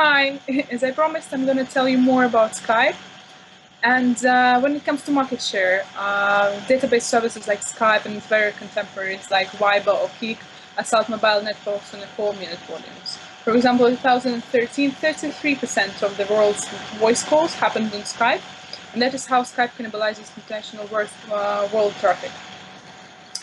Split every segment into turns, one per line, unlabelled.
Hi, as I promised, I'm going to tell you more about Skype. And when it comes to market share, database services like Skype and very contemporaries like Viber or Kik assault mobile networks on a 4-minute volumes. For example, in 2013, 33% of the world's voice calls happened on Skype, and that is how Skype cannibalizes international world traffic.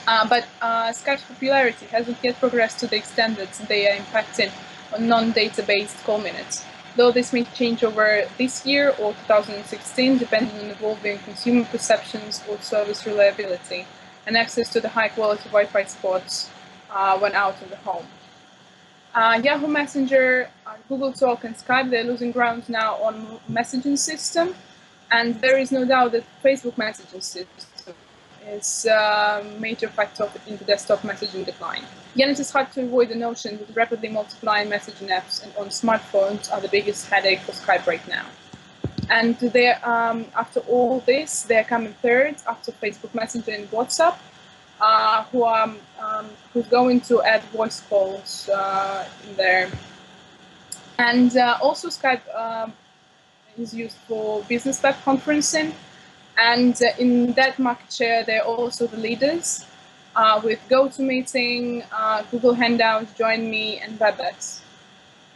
But Skype's popularity hasn't yet progressed to the extent that they are impacting on non-data-based call minutes, though this may change over this year or 2016, depending on evolving consumer perceptions or service reliability and access to the high-quality Wi-Fi spots when out of the home. Yahoo Messenger, Google Talk, and Skype, they're losing ground now on messaging system, and there is no doubt that Facebook messaging system is a major factor in the desktop messaging decline. Yet it is hard to avoid the notion that rapidly multiplying messaging apps on smartphones are the biggest headache for Skype right now. And after all this, they're coming third after Facebook Messenger and WhatsApp, who's going to add voice calls in there. And also Skype is used for business web conferencing. And in that market share, they're also the leaders with GoToMeeting, Google Hangouts, Join Me, and WebEx.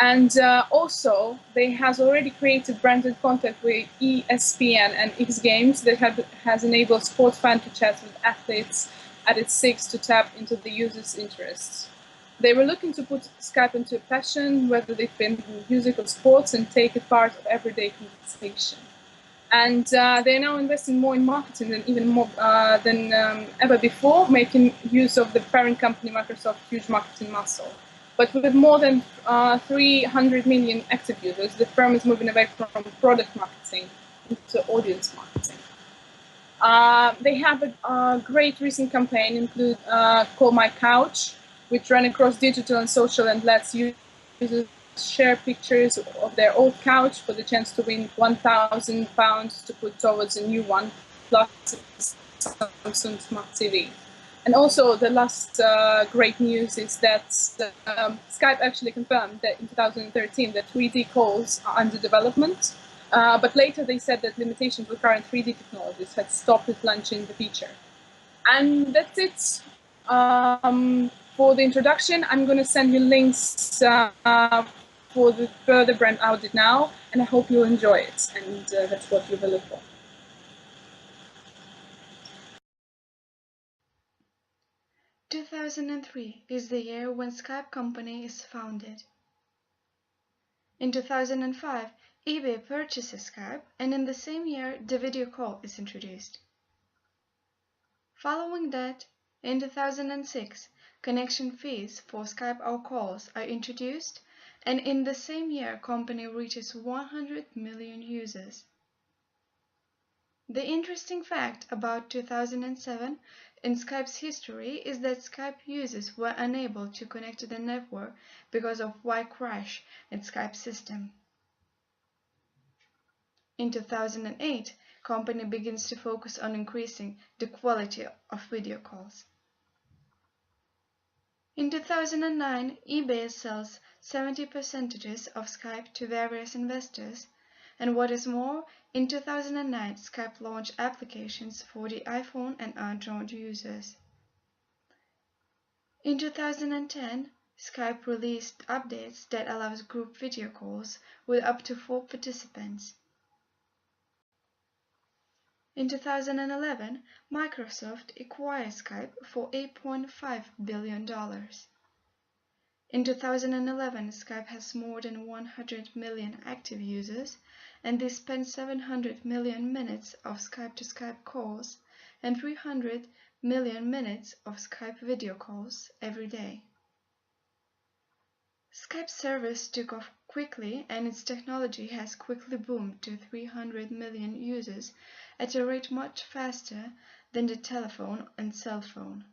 And also, they has already created branded content with ESPN and X Games that has enabled sports fans to chat with athletes at its 6 to tap into the users' interests. They were looking to put Skype into a passion, whether they've been music or sports, and take it part of everyday conversation. And they're now investing more in marketing than even more than ever before, making use of the parent company Microsoft's huge marketing muscle. But with more than 300 million active users, the firm is moving away from product marketing into audience marketing. They have a great recent campaign include Call My Couch, which ran across digital and social and lets users share pictures of their old couch for the chance to win £1,000 to put towards a new one, plus Samsung Smart TV. And also the last great news is that Skype actually confirmed that in 2013 that 3D calls are under development, but later they said that limitations with current 3D technologies had stopped it launching the feature. And that's it. For the introduction, I'm going to send you links for the further brand audit now, and I hope you'll enjoy it, and that's what you will look for.
Two 2003 is the year when Skype company is founded. In 2005, eBay purchases Skype, and in the same year, the video call is introduced. Following that, in 2006, connection fees for Skype or calls are introduced, and in the same year, company reaches 100 million users. The interesting fact about 2007 in Skype's history is that Skype users were unable to connect to the network because of Wi-Fi crash in Skype system. In 2008, company begins to focus on increasing the quality of video calls. In 2009, eBay sells 70% of Skype to various investors, and what is more, in 2009, Skype launched applications for the iPhone and Android users. In 2010, Skype released updates that allows group video calls with up to 4 participants. In 2011, Microsoft acquired Skype for $8.5 billion. In 2011, Skype has more than 100 million active users, and they spend 700 million minutes of Skype-to-Skype calls and 300 million minutes of Skype video calls every day. Skype service took off quickly, and its technology has quickly boomed to 300 million users at a rate much faster than the telephone and cell phone.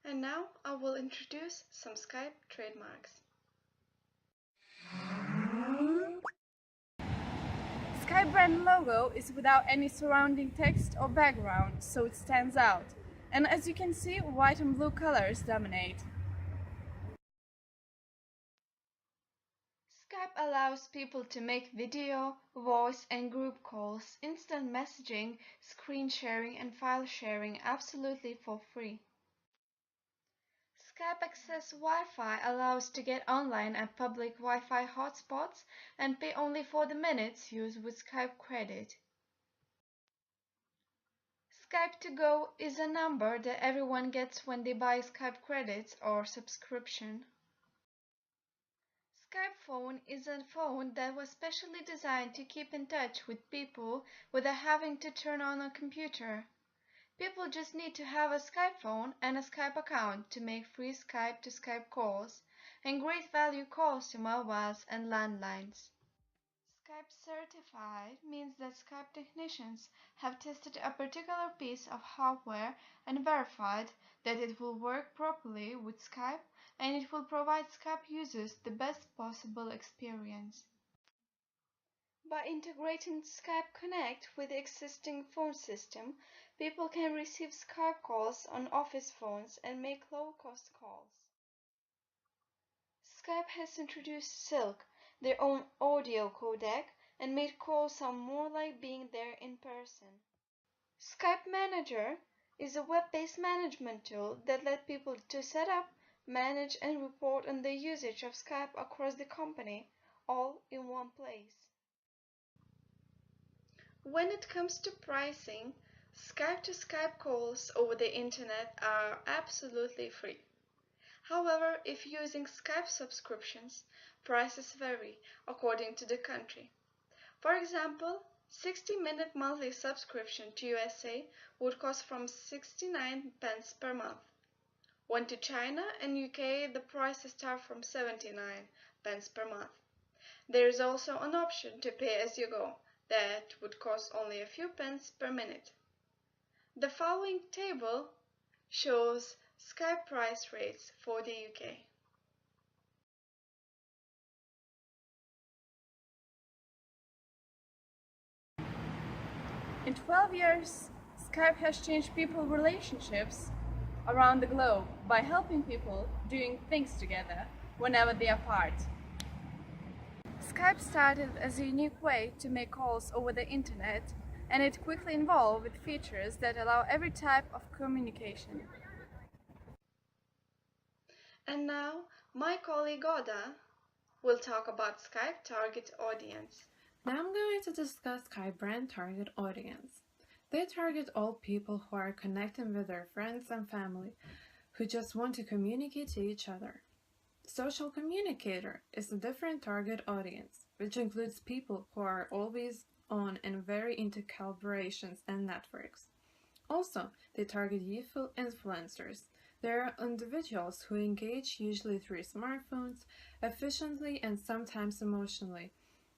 And now I will introduce some Skype trademarks.
Skype brand logo is without any surrounding text or background, so it stands out. And as you can see, white and blue colors dominate.
allows people to make video, voice, and group calls, instant messaging, screen sharing, and file sharing absolutely for free. Skype Access Wi-Fi allows to get online at public Wi-Fi hotspots and pay only for the minutes used with Skype credit. Skype to Go is a number that everyone gets when they buy Skype credits or subscription. Skype Phone is a phone that was specially designed to keep in touch with people without having to turn on a computer. People just need to have a Skype phone and a Skype account to make free Skype to Skype calls and great value calls to mobiles and landlines. Skype certified means that Skype technicians have tested a particular piece of hardware and verified that it will work properly with Skype and it will provide Skype users the best possible experience. By integrating Skype Connect with the existing phone system, people can receive Skype calls on office phones and make low-cost calls. Skype has introduced Silk, their own audio codec, and made calls sound more like being there in person. Skype Manager is a web-based management tool that lets people to set up, manage, and report on the usage of Skype across the company, all in one place. When it comes to pricing, Skype to Skype calls over the internet are absolutely free. However, if using Skype subscriptions, prices vary according to the country. For example, 60-minute monthly subscription to USA would cost from 69 pence per month. When to China and UK, the prices start from 79 pence per month. There is also an option to pay as you go that would cost only a few pence per minute. The following table shows Skype price rates for the UK.
In 12 years, Skype has changed people's relationships around the globe by helping people doing things together whenever they are apart. Skype started as a unique way to make calls over the internet, and it quickly evolved with features that allow every type of communication.
And now, my colleague Oda will talk about Skype target audience.
Now I'm going to discuss Skype brand target audience. They target all people who are connecting with their friends and family, who just want to communicate to each other. Social communicator is a different target audience, which includes people who are always on and very into collaborations and networks. Also, they target youthful influencers. They are individuals who engage usually through smartphones, efficiently and sometimes emotionally.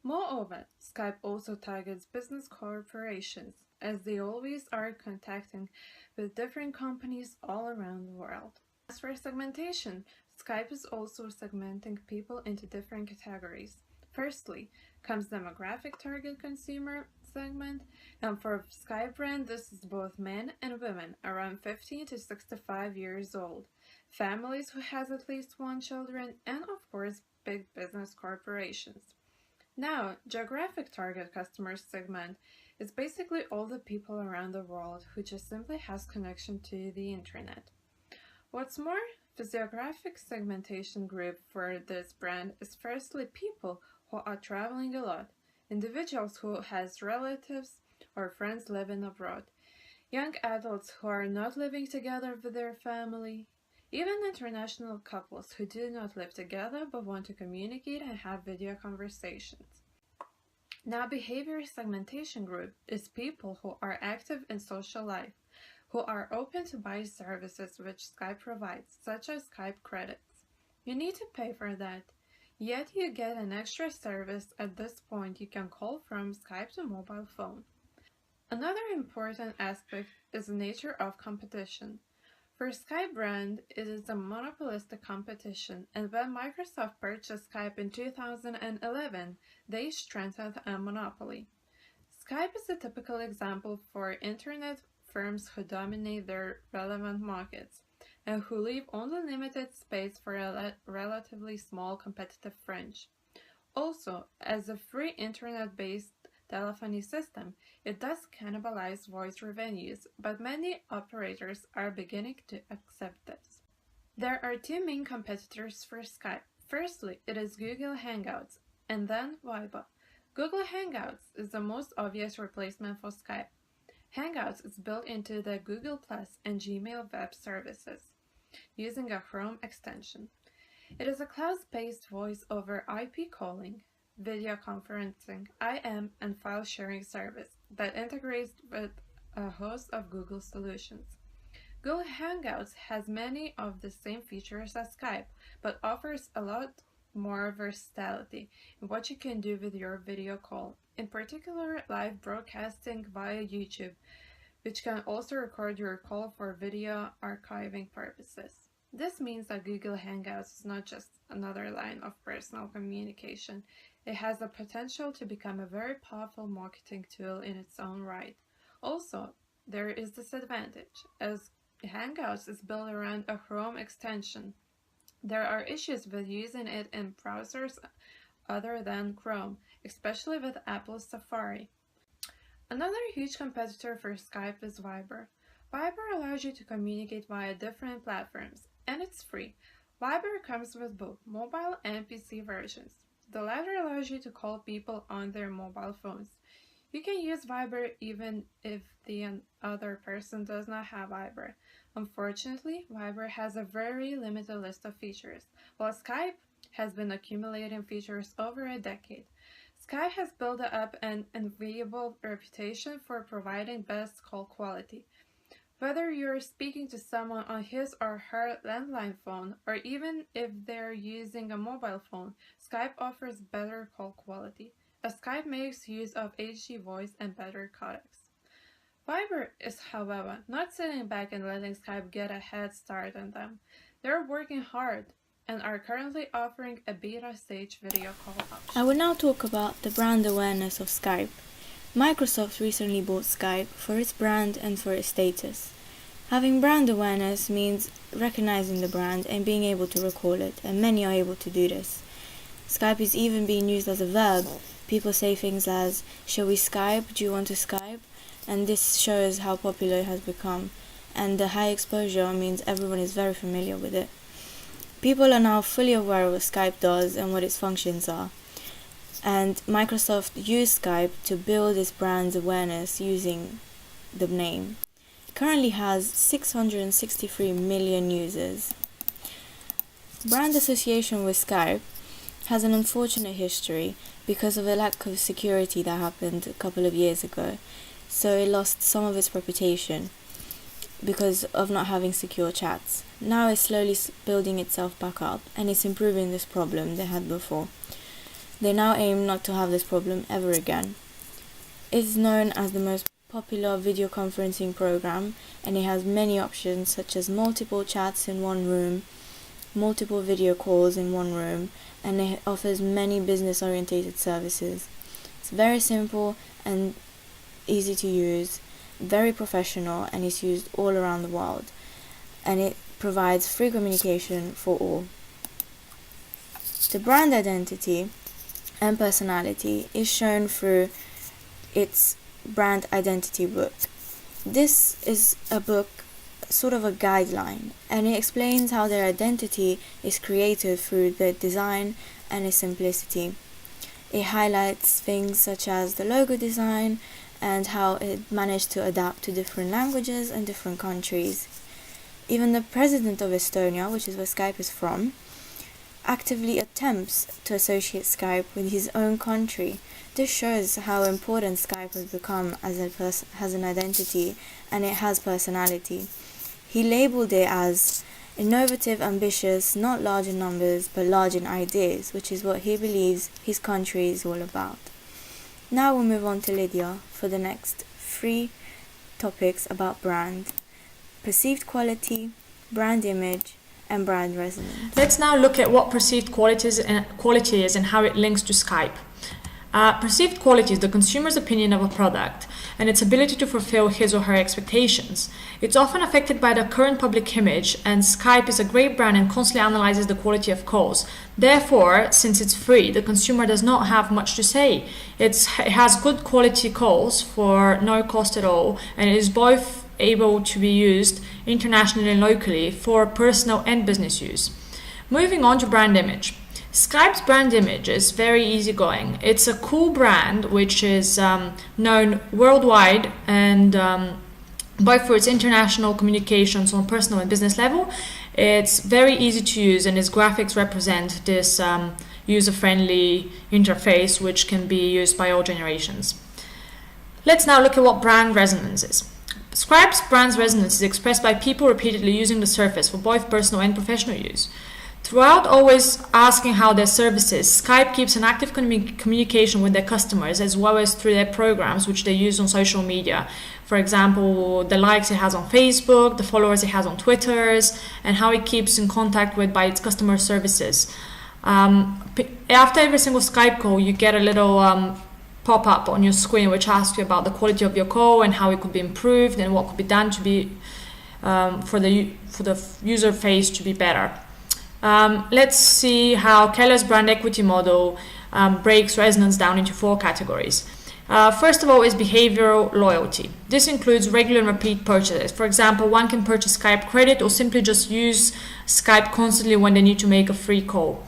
Moreover, Skype also targets business corporations, as they always are contacting with different companies all around the world. As for segmentation, Skype is also segmenting people into different categories. Firstly, comes demographic target consumer segment, and for Skype brand this is both men and women around 15 to 65 years old, families who has at least one children, and of course big business corporations. Now, geographic target customer segment is basically all the people around the world who just simply has connection to the internet. What's more, physiographic segmentation group for this brand is firstly people who are traveling a lot, individuals who has relatives or friends living abroad, young adults who are not living together with their family, even international couples who do not live together but want to communicate and have video conversations. Now, behavior segmentation group is people who are active in social life, who are open to buy services which Skype provides, such as Skype credits. You need to pay for that, yet you get an extra service. At this point you can call from Skype to mobile phone. Another important aspect is the nature of competition. For Skype brand, it is a monopolistic competition, and when Microsoft purchased Skype in 2011, they strengthened a monopoly. Skype is a typical example for internet firms who dominate their relevant markets and who leave only limited space for a relatively small competitive fringe. Also, as a free internet-based telephony system, it does cannibalize voice revenues, but many operators are beginning to accept this. There are two main competitors for Skype. Firstly, it is Google Hangouts, and then Viber. Google Hangouts is the most obvious replacement for Skype. Hangouts is built into the Google Plus and Gmail web services using a Chrome extension. It is a cloud-based voice over IP calling, video conferencing, IM, and file sharing service that integrates with a host of Google solutions. Google Hangouts has many of the same features as Skype, but offers a lot more versatility in what you can do with your video call, in particular live broadcasting via YouTube, which can also record your call for video archiving purposes. This means that Google Hangouts is not just another line of personal communication. It has the potential to become a very powerful marketing tool in its own right. Also, there is disadvantage, as Hangouts is built around a Chrome extension. There are issues with using it in browsers other than Chrome, especially with Apple's Safari. Another huge competitor for Skype is Viber. Viber allows you to communicate via different platforms, and it's free. Viber comes with both mobile and PC versions. The latter allows you to call people on their mobile phones. You can use Viber even if the other person does not have Viber. Unfortunately, Viber has a very limited list of features, while Skype has been accumulating features over a decade. Skype has built up an enviable reputation for providing best call quality. Whether you're speaking to someone on his or her landline phone, or even if they're using a mobile phone, Skype offers better call quality, as Skype makes use of HD voice and better codecs. Viber is, however, not sitting back and letting Skype get a head start on them. They're working hard and are currently offering a beta stage video call option.
I will now talk about the brand awareness of Skype. Microsoft recently bought Skype for its brand and for its status. Having brand awareness means recognizing the brand and being able to recall it, and many are able to do this. Skype is even being used as a verb. People say things as, "Shall we Skype? Do you want to Skype?" And this shows how popular it has become. And the high exposure means everyone is very familiar with it. People are now fully aware of what Skype does and what its functions are. And Microsoft used Skype to build its brand's awareness using the name. It currently has 663 million users. Brand association with Skype has an unfortunate history because of a lack of security that happened a couple of years ago. So it lost some of its reputation because of not having secure chats. Now it's slowly building itself back up, and it's improving this problem they had before. They now aim not to have this problem ever again. It's known as the most popular video conferencing program, and it has many options such as multiple chats in one room, multiple video calls in one room, and it offers many business-oriented services. It's very simple and easy to use, very professional, and it's used all around the world. And it provides free communication for all. The brand identity and personality is shown through its brand identity book. This is a book, sort of a guideline, and it explains how their identity is created through the design and its simplicity. It highlights things such as the logo design and how it managed to adapt to different languages and different countries. Even the president of Estonia, which is where Skype is from, actively attempts to associate Skype with his own country. This shows how important Skype has become as an identity, and it has personality. He labeled it as innovative, ambitious, not large in numbers, but large in ideas, which is what he believes his country is all about. Now we'll move on to Lydia for the next 3 topics about brand: perceived quality, brand image, and brand resonance.
Let's now look at what perceived quality is and how it links to Skype. Perceived quality is the consumer's opinion of a product and its ability to fulfill his or her expectations. It's often affected by the current public image, and Skype is a great brand and constantly analyzes the quality of calls. Therefore, since it's free, the consumer does not have much to say. It has good quality calls for no cost at all, and it is both able to be used internationally and locally for personal and business use. Moving on to brand image. Skype's brand image is very easygoing. It's a cool brand which is known worldwide, and both for its international communications on personal and business level. It's very easy to use, and its graphics represent this user-friendly interface which can be used by all generations. Let's now look at what brand resonance is. Skype's brand resonance is expressed by people repeatedly using the service for both personal and professional use. Throughout always asking how their service is, Skype keeps an active communication with their customers, as well as through their programs which they use on social media. For example, the likes it has on Facebook, the followers it has on Twitter, and how it keeps in contact with by its customer services. After every single Skype call, you get a little pop-up on your screen which asks you about the quality of your call and how it could be improved and what could be done to be for the user face to be better. Let's see how Keller's brand equity model breaks resonance down into 4 categories. First of all is behavioral loyalty. This includes regular and repeat purchases. For example, one can purchase Skype credit or simply just use Skype constantly when they need to make a free call.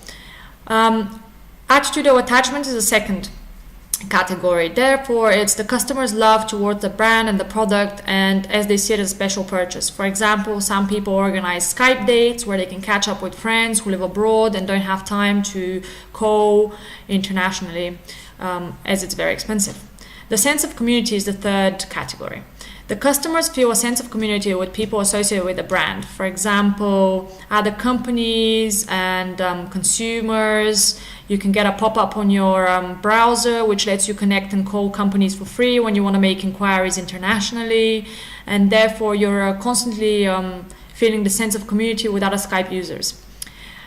Attitude or attachment is the second category. Therefore, it's the customer's love towards the brand and the product, and as they see it as a special purchase. For example, some people organize Skype dates where they can catch up with friends who live abroad and don't have time to call internationally, as it's very expensive. The sense of community is the third category. The customers feel a sense of community with people associated with the brand. For example, other companies and consumers. You can get a pop-up on your browser which lets you connect and call companies for free when you want to make inquiries internationally, and therefore you're constantly feeling the sense of community with other Skype users.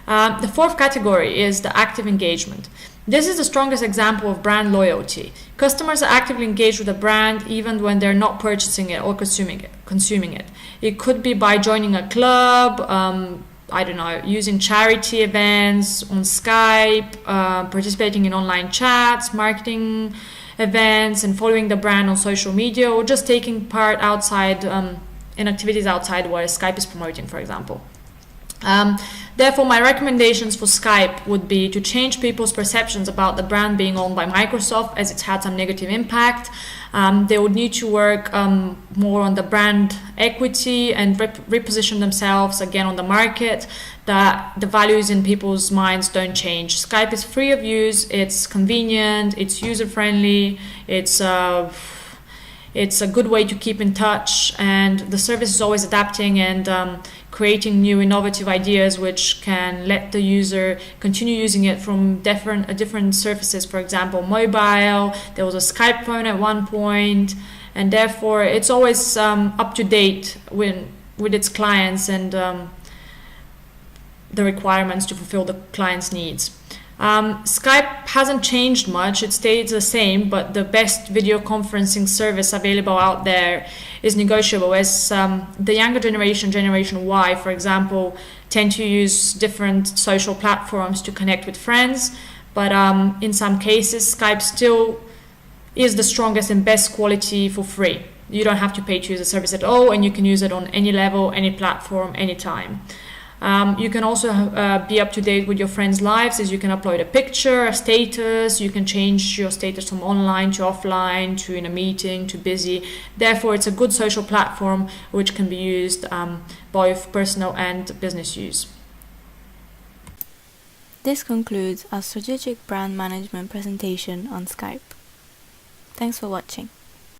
The fourth category is the active engagement. This is the strongest example of brand loyalty. Customers are actively engaged with the brand even when they're not purchasing it or consuming it. It could be by joining a club, using charity events on Skype, participating in online chats, marketing events, and following the brand on social media, or just taking part outside in activities outside where Skype is promoting, for example. Therefore, my recommendations for Skype would be to change people's perceptions about the brand being owned by Microsoft, as it's had some negative impact. They would need to work more on the brand equity and reposition themselves again on the market, that the values in people's minds don't change. Skype is free of use, it's convenient, it's user-friendly, it's a good way to keep in touch, and the service is always adapting and creating new innovative ideas which can let the user continue using it from different surfaces. For example, mobile, there was a Skype phone at one point, and therefore it's always up to date with its clients and the requirements to fulfill the client's needs. Skype hasn't changed much, it stays the same, but the best video conferencing service available out there is negotiable, as the younger generation Y, for example, tend to use different social platforms to connect with friends, but in some cases Skype still is the strongest and best quality for free. You don't have to pay to use the service at all, and you can use it on any level, any platform, anytime. You can also be up to date with your friends' lives, as you can upload a picture, a status, you can change your status from online to offline, to in a meeting, to busy. Therefore, it's a good social platform which can be used both personal and business use.
This concludes our strategic brand management presentation on Skype. Thanks for watching.